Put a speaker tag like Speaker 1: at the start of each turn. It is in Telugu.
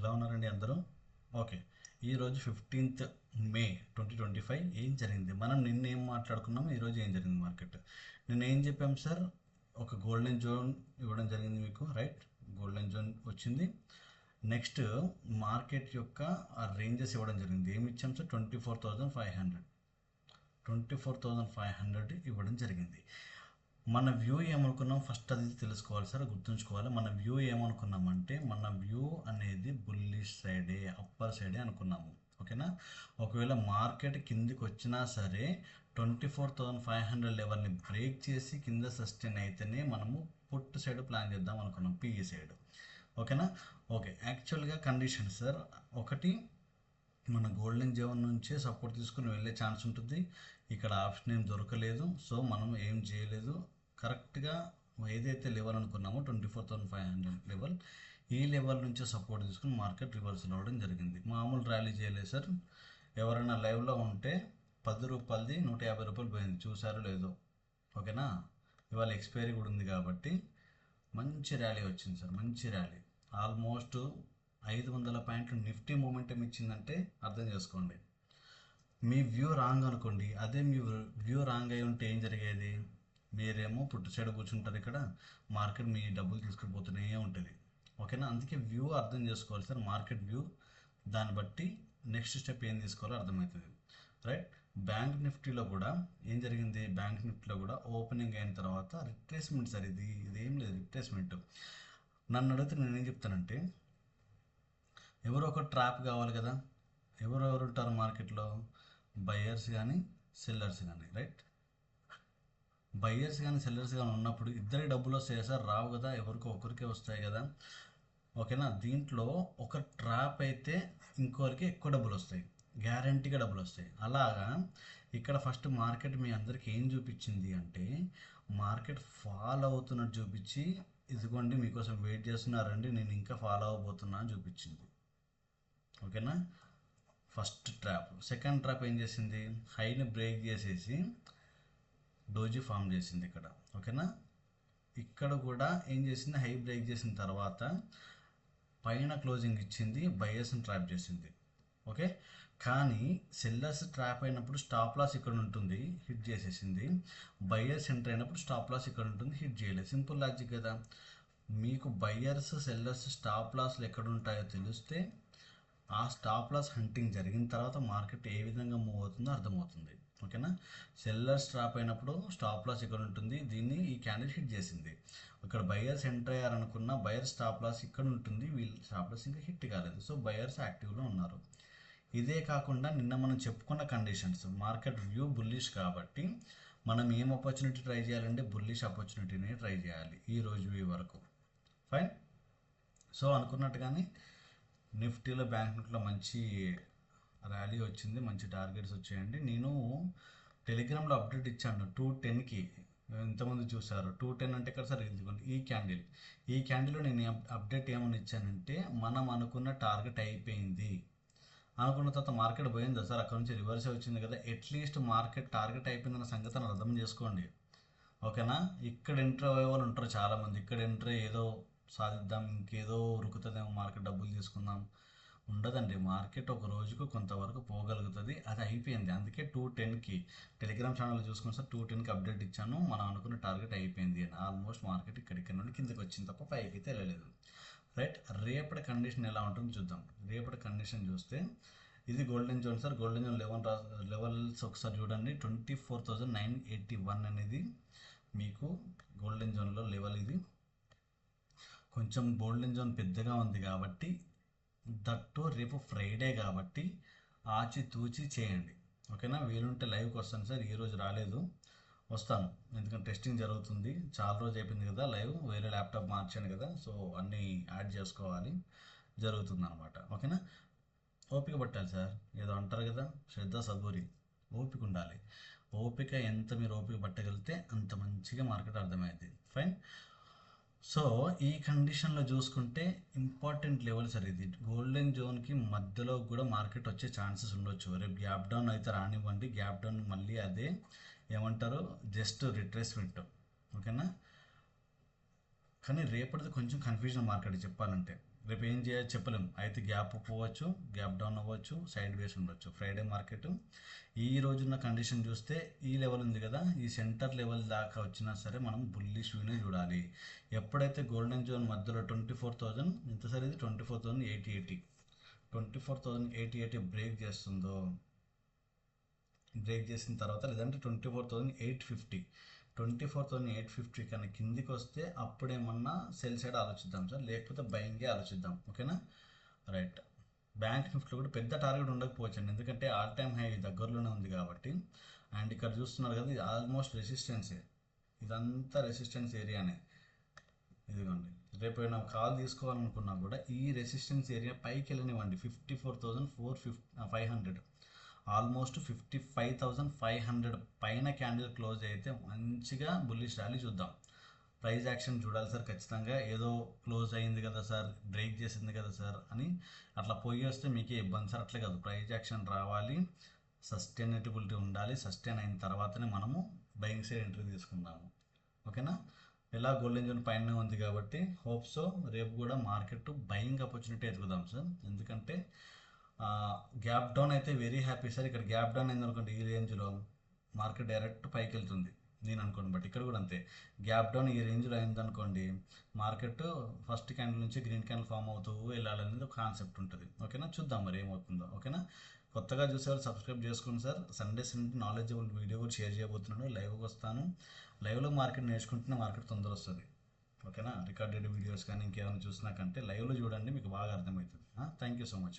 Speaker 1: ఎలా ఉన్నారండి అందరూ? ఓకే. ఈరోజు 15th మే 2025 ఏం జరిగింది? మనం నిన్న ఏం మాట్లాడుకున్నాం, ఈరోజు ఏం జరిగింది మార్కెట్? నిన్న ఏం చెప్పాం సార్? ఒక గోల్డెన్ జోన్ ఇవ్వడం జరిగింది మీకు, రైట్? గోల్డెన్ జోన్ వచ్చింది. నెక్స్ట్ మార్కెట్ యొక్క రేంజెస్ ఇవ్వడం జరిగింది. ఏమి ఇచ్చాం సార్? 24,500 ఇవ్వడం జరిగింది. మన వ్యూ ఏమనుకున్నాం ఫస్ట్ అది తెలుసుకోవాలి సార్, గుర్తుంచుకోవాలి. మన వ్యూ ఏమనుకున్నామంటే మన వ్యూ అనేది బుల్లిష్ సైడే, అప్పర్ సైడే అనుకున్నాము. ఓకేనా? ఒకవేళ మార్కెట్ కిందికి వచ్చినా సరే 24,500 లెవెల్ని బ్రేక్ చేసి కింద సస్టైన్ అయితేనే మనము పుట్ సైడ్ ప్లాన్ చేద్దాం అనుకున్నాం, పిఈ సైడ్. ఓకేనా? ఓకే. యాక్చువల్గా కండిషన్ సార్, ఒకటి మన గోల్డెన్ జోన్ నుంచే సపోర్ట్ తీసుకుని వెళ్ళే ఛాన్స్ ఉంటుంది. ఇక్కడ ఆప్షన్ ఏం దొరకలేదు, సో మనం ఏం చేయలేదు. కరెక్ట్గా ఏదైతే లెవెల్ అనుకున్నామో 24,500 లెవెల్, ఈ లెవెల్ నుంచే సపోర్ట్ తీసుకుని మార్కెట్ రివర్సల్ అవ్వడం జరిగింది. మామూలు ర్యాలీ చేయలేదు సార్. ఎవరైనా లైవ్లో ఉంటే 10 రూపాయలది 150 రూపాయలు పోయింది, చూసారో లేదో? ఓకేనా? ఇవాళ ఎక్స్పైరీ కూడా ఉంది కాబట్టి మంచి ర్యాలీ వచ్చింది సార్, మంచి ర్యాలీ. ఆల్మోస్ట్ 500 పాయింట్లు నిఫ్టీ మూమెంటం ఇచ్చిందంటే అర్థం చేసుకోండి. మీ వ్యూ రాంగ్ అనుకోండి, అదే మీ వ్యూ రాంగ్ అయి ఉంటే ఏం జరిగేది? మీరేమో పుట్టు సైడ్ కూర్చుంటారు, ఇక్కడ మార్కెట్ మీ డబ్బులు తీసుకుని పోతూనే ఉంటుంది. ఓకేనా? అందుకే వ్యూ అర్థం చేసుకోవాలి సార్, మార్కెట్ వ్యూ. దాన్ని బట్టి నెక్స్ట్ స్టెప్ ఏం తీసుకోవాలో అర్థమవుతుంది, రైట్? బ్యాంక్ నిఫ్టీలో కూడా ఏం జరిగింది? బ్యాంక్ నిఫ్టీలో కూడా ఓపెనింగ్ అయిన తర్వాత రిట్రేస్మెంట్ సార్, ఇదేం లేదు, రిట్రేస్మెంట్. నన్ను అడిగితే నేనేం చెప్తానంటే, ఎవరో ఒక ట్రాప్ కావాలి కదా. ఎవరెవరు ఉంటారు మార్కెట్లో? బయ్యర్స్ కానీ సెల్లర్స్ కానీ, రైట్? బయ్యర్స్ కానీ సెల్లర్స్ కానీ ఉన్నప్పుడు ఇద్దరికి డబ్బులు వస్తాయి సార్? రావు కదా, ఎవరికో ఒకరికే వస్తాయి కదా. ఓకేనా? దీంట్లో ఒక ట్రాప్ అయితే ఇంకోరికి ఎక్కువ డబ్బులు వస్తాయి, గ్యారంటీగా డబ్బులు వస్తాయి. అలాగా ఇక్కడ ఫస్ట్ మార్కెట్ మీ అందరికి ఏం చూపించింది అంటే, మార్కెట్ ఫాలో అవుతున్నట్టు చూపించి, ఇదిగోండి మీకోసం వెయిట్ చేస్తున్నారండి, నేను ఇంకా ఫాలో అవబోతున్నా అని చూపించింది. ఓకేనా? First trap. సెకండ్ ట్రాప్ ఏం చేసింది? హైని బ్రేక్ చేసేసి డోజీ ఫామ్ చేసింది ఇక్కడ. ఓకేనా? ఇక్కడ కూడా ఏం చేసింది? హై బ్రేక్ చేసిన తర్వాత పైన క్లోజింగ్ ఇచ్చింది, బయర్స్ని ట్రాప్ చేసింది. ఓకే. కానీ సెల్లర్స్ ట్రాప్ అయినప్పుడు స్టాప్ లాస్ ఇక్కడ ఉంటుంది, హిట్ చేసేసింది. బయర్స్ ఎంటర్ అయినప్పుడు స్టాప్ లాస్ ఇక్కడ ఉంటుంది, హిట్ చేయలేదు. సింపుల్ లాజిక్ కదా. మీకు బయర్స్ సెల్లర్స్ స్టాప్ లాస్లు ఎక్కడ ఉంటాయో తెలిస్తే ఆ స్టాప్ లాస్ హంటింగ్ జరిగిన తర్వాత మార్కెట్ ఏ విధంగా మూవ్ అవుతుందో అర్థమవుతుంది. ఓకేనా? సెల్లర్స్ ట్రాప్ అయినప్పుడు స్టాప్ లాస్ ఇక్కడ ఉంటుంది, దీన్ని ఈ క్యాండిల్ హిట్ చేసింది. ఇక్కడ బయర్స్ ఎంటర్ అయ్యారనుకున్న బయర్ స్టాప్ లాస్ ఇక్కడ ఉంటుంది, వీళ్ళు స్టాప్ లాస్ ఇంకా హిట్ కాలేదు, సో బయర్స్ యాక్టివ్లో ఉన్నారు. ఇదే కాకుండా నిన్న మనం చెప్పుకున్న కండిషన్స్, మార్కెట్ వ్యూ బుల్లిష్ కాబట్టి మనం ఏం ఆపర్చునిటీ ట్రై చేయాలంటే బుల్లిష్ ఆపర్చునిటీని ట్రై చేయాలి ఈ రోజు వ్యూ వరకు. ఫైన్. సో అనుకున్నట్టుగానే నిఫ్టీలో, బ్యాంక్ నిఫ్టీలో మంచి ర్యాలీ వచ్చింది, మంచి టార్గెట్స్ వచ్చాయండి. నేను టెలిగ్రామ్లో అప్డేట్ ఇచ్చాను 210కి, ఇంతమంది చూసారు. 210 అంటే ఇక్కడ సార్ ఇదిగోండి ఈ క్యాండిల్లో నేను అప్డేట్ ఏమని ఇచ్చానంటే, మనం అనుకున్న టార్గెట్ అయిపోయింది అనుకున్న తర్వాత మార్కెట్ పోయిందా సార్? అక్కడ నుంచి రివర్స్ వచ్చింది కదా. అట్లీస్ట్ మార్కెట్ టార్గెట్ అయిపోయిందన్న సంగతిని అర్థం చేసుకోండి. ఓకేనా? ఇక్కడ ఎంటర్ అయ్యే వాళ్ళు ఉంటారు చాలామంది, ఇక్కడ ఎంటర్ ఏదో సాధిద్దాం, ఇంకేదో ఉరుకుతుందేమో, మార్కెట్ డబ్బులు తీసుకుందాం. ఉండదండి, మార్కెట్ ఒక రోజుకు కొంతవరకు పోగలుగుతుంది, అది అయిపోయింది. అందుకే 210కి టెలిగ్రామ్ ఛానల్ చూసుకుని సార్ 210కి అప్డేట్ ఇచ్చాను, మనం అనుకున్న టార్గెట్ అయిపోయింది అని. ఆల్మోస్ట్ మార్కెట్ ఇక్కడికి నుండి కిందకి వచ్చింది తప్ప పైకి అయితే వెళ్ళలేదు, రైట్? రేపటి కండిషన్ ఎలా ఉంటుందో చూద్దాం. రేపటి కండిషన్ చూస్తే ఇది golden zone sir. Golden zone levels ఒకసారి చూడండి. 24,981 అనేది మీకు గోల్డెన్ జోన్లో లెవెల్. ఇది కొంచెం గోల్డెన్ జోన్ పెద్దగా ఉంది కాబట్టి, దట్టు రేపు ఫ్రైడే కాబట్టి ఆచితూచి చేయండి. ఓకేనా? వీలుంటే లైవ్కి వస్తాను సార్, ఈరోజు రాలేదు, వస్తాను, ఎందుకంటే టెస్టింగ్ జరుగుతుంది. చాలా రోజు అయిపోయింది కదా లైవ్, వేరే ల్యాప్టాప్ మార్చాను కదా, సో అన్నీ యాడ్ చేసుకోవాలి, జరుగుతుంది అనమాట. ఓకేనా? ఓపిక పట్టాలి సార్, ఏదో అంటారు కదా, శ్రద్ధ సబూరి, ఓపిక ఉండాలి. ఓపిక ఎంత మీరు ఓపిక పట్టగలిగితే అంత మంచిగా మార్కెట్ అర్థమైంది. ఫైన్. సో ఈ కండిషన్లో చూసుకుంటే ఇంపార్టెంట్ లెవెల్ సార్ ఇది. గోల్డెన్ జోన్కి మధ్యలో కూడా మార్కెట్ వచ్చే ఛాన్సెస్ ఉండొచ్చు. రేపు గ్యాప్ డౌన్ అయితే రానివ్వండి, గ్యాప్ డౌన్ మళ్ళీ అదే ఏమంటారు, జస్ట్ రిట్రేస్మెంట్. ఓకేనా? కానీ రేపటిది కొంచెం కన్ఫ్యూజన్ మార్కెట్ చెప్పాలంటే. రేపు ఏం చేయాలి చెప్పలేం. అయితే గ్యాప్ పోవచ్చు, గ్యాప్ డౌన్ అవ్వచ్చు, సైడ్ వేస్ ఉండొచ్చు. ఫ్రైడే మార్కెట్ ఈ రోజున్న కండిషన్ చూస్తే ఈ లెవెల్ ఉంది కదా, ఈ సెంటర్ లెవెల్ దాకా వచ్చినా సరే మనం బుల్లిష్ వ్యూని చూడాలి. ఎప్పుడైతే గోల్డెన్ జోన్ మధ్యలో 24,000 ఎంత సార్ ఇది 24,880 24,880 బ్రేక్ చేసిన తర్వాత లేదంటే 24,850 కన్నా కిందికి వస్తే అప్పుడేమన్నా సెల్ సైడ్ ఆలోచిద్దాం సార్, లేకపోతే బయింగే ఆలోచిద్దాం. ఓకేనా, రైట్. బ్యాంక్ నిఫ్టీలో కూడా పెద్ద టార్గెట్ ఉండకపోవచ్చు అండి, ఎందుకంటే ఆల్ టైమ్ హై దగ్గరలోనే ఉంది కాబట్టి. అండ్ ఇక్కడ చూస్తున్నారు కదా, ఇది ఆల్మోస్ట్ రెసిస్టెన్సే, ఇదంతా రెసిస్టెన్స్ ఏరియానే. ఇదిగోండి, రేపు ఏమైనా కాల్ తీసుకోవాలనుకున్నా కూడా ఈ రెసిస్టెన్స్ ఏరియా పైకి వెళ్ళనివ్వండి. 54,500 ఆల్మోస్ట్ 55,500 పైన క్యాండిల్ క్లోజ్ అయితే మంచిగా బుల్లిష్ ర్యాలీ చూద్దాం. ప్రైస్ యాక్షన్ చూడాలి సార్ ఖచ్చితంగా. ఏదో క్లోజ్ అయింది కదా సార్, బ్రేక్ చేసింది కదా సార్ అని అట్లా పోయి వస్తే మీకే ఇబ్బంది సార్. అట్లే కాదు, ప్రైస్ యాక్షన్ రావాలి, సస్టైనబిలిటీ ఉండాలి. సస్టైన్ అయిన తర్వాతనే మనము బయింగ్ సైడ్ ఎంట్రీ తీసుకుందాము. ఓకేనా, ఎలా గోల్డెన్ జోన్ పైన ఉంది కాబట్టి హోప్స్ రేపు కూడా మార్కెట్ బయింగ్ ఆపర్చునిటీ ఎదుగుదాం సార్. ఎందుకంటే గ్యాప్ డౌన్ అయితే వెరీ హ్యాపీ సార్. ఇక్కడ గ్యాప్ డౌన్ అయింది అనుకోండి, ఈ రేంజ్లో మార్కెట్ డైరెక్ట్ పైకి వెళ్తుంది నేను అనుకోండి. బట్ ఇక్కడ కూడా అంతే, గ్యాప్ డౌన్ ఈ రేంజ్లో అయిందనుకోండి, మార్కెట్ ఫస్ట్ క్యాండిల్ నుంచి గ్రీన్ క్యాండిల్ ఫామ్ అవుతూ వెళ్ళాలనేది ఒక కాన్సెప్ట్ ఉంటుంది. ఓకేనా, చూద్దాం మరి ఏమవుతుందో. ఓకేనా, కొత్తగా చూసేవాళ్ళు సబ్స్క్రైబ్ చేసుకోండి సార్. సండేస్ నుండి నాలెడ్జబుల్ వీడియో కూడా షేర్ చేయబోతున్నాను. లైవ్కి వస్తాను. లైవ్లో మార్కెట్ నేర్చుకుంటేనే మార్కెట్ తొందర వస్తుంది. ఓకేనా, రికార్డెడ్ వీడియోస్ కానీ ఇంకేమైనా చూసినా కంటే లైవ్లో చూడండి, మీకు బాగా అర్థమవుతుంది. Thank you so much.